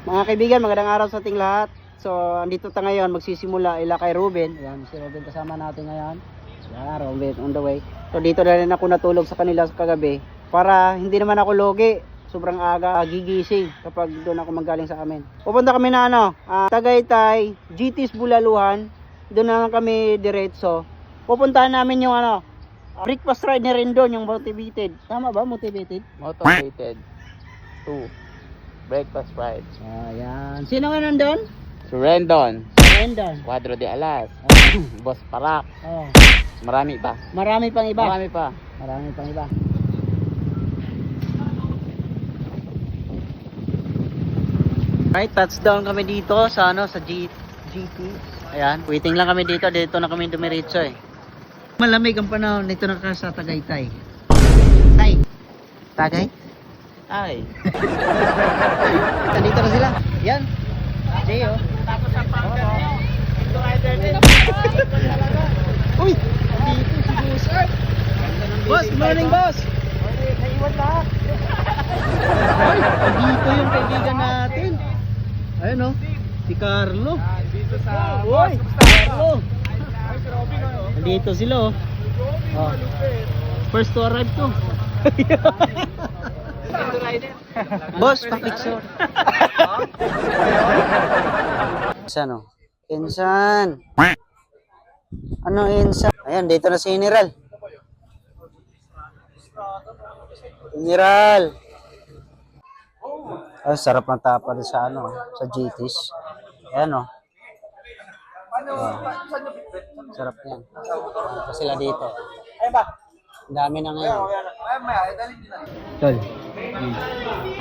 Mga kaibigan, magandang araw sa ating lahat. So, andito tayo ngayon, magsisimula ila kay Ruben. Ayan, si Ruben kasama natin ngayon. Ayan, Ruben on the way. So, dito na rin ako natulog sa kanila kagabi. Para hindi naman ako logi. Sobrang aga gigising kapag doon ako manggaling sa amin. Pupunta kami na Tagaytay, GT's Bulaluhan. Doon na kami diretso. Pupuntahan namin yung breakfast ride na rin doon, yung motivated. Tama ba? Motivated? Motivated to breakfast ride. Ayan. Sino nga nandun? Si Rendon, Rendon. Cuadro de Alas, Boss Parak. Oh. Marami pa. Marami pang iba. Marami pa. Marami pang iba. Right, touchdown kami dito sa sa GT. Ayan, waiting lang kami dito. Dito na kami dumiretso eh. Malamig ang panahon dito na sa Tagaytay. Tagay? Ay. Nandito na sila. Yan. Jay, oh. Tapos ang pangkat nyo. Ito rider din. Uy! Nandito si Boss. Boss, good morning, boss. Naiwan lahat. Uy, nandito yung kaibigan natin. Ayun, oh. Si Carlo. Dito sa Uy, Carlo. Nandito sila, oh. Oh. First to arrive to. Ito rider. Boss, pa-picture. Insan, oh. Insan. Ano Insan? Ayan, dito na si General. General. Ay, sarap ng tapa sa sa GT's. Ayan, oh. Sarap yan. Ito sila dito. Ang dami na ngayon. Tol.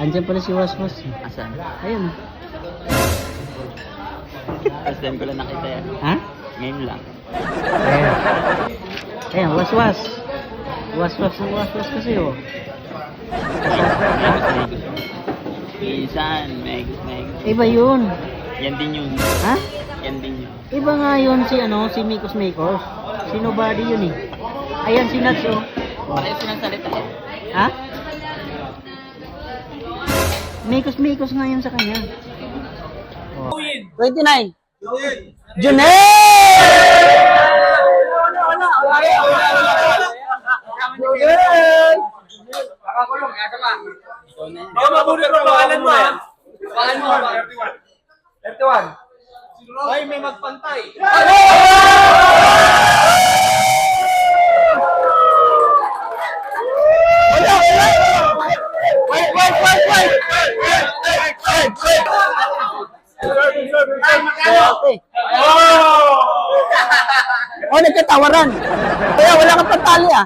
Andiyan pala si Waswas. Asan? Ayun. First time ko lang nakita yan. Ha? Ngayon lang. Ayan. Ayan, Waswas. Waswas ng Waswas kasi, oh. Minsan, Meg. Iba yun. Yan din yun. Ha? Yan din yun. Iba nga yun si Mikos Makers. Si Nobody yun eh. Ayan si Nuts, oh. Parehas silang salita eh. Ha? Mikos nga yun sa kanya. Oh. 29. Junel! Baka mabuti ko pangalan mo ha. Pangalan mo 31. Ay, may magpantay. Okay. Oh, nagkatawaran. Kaya wala kang pantali ah.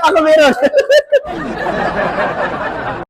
Ako meron.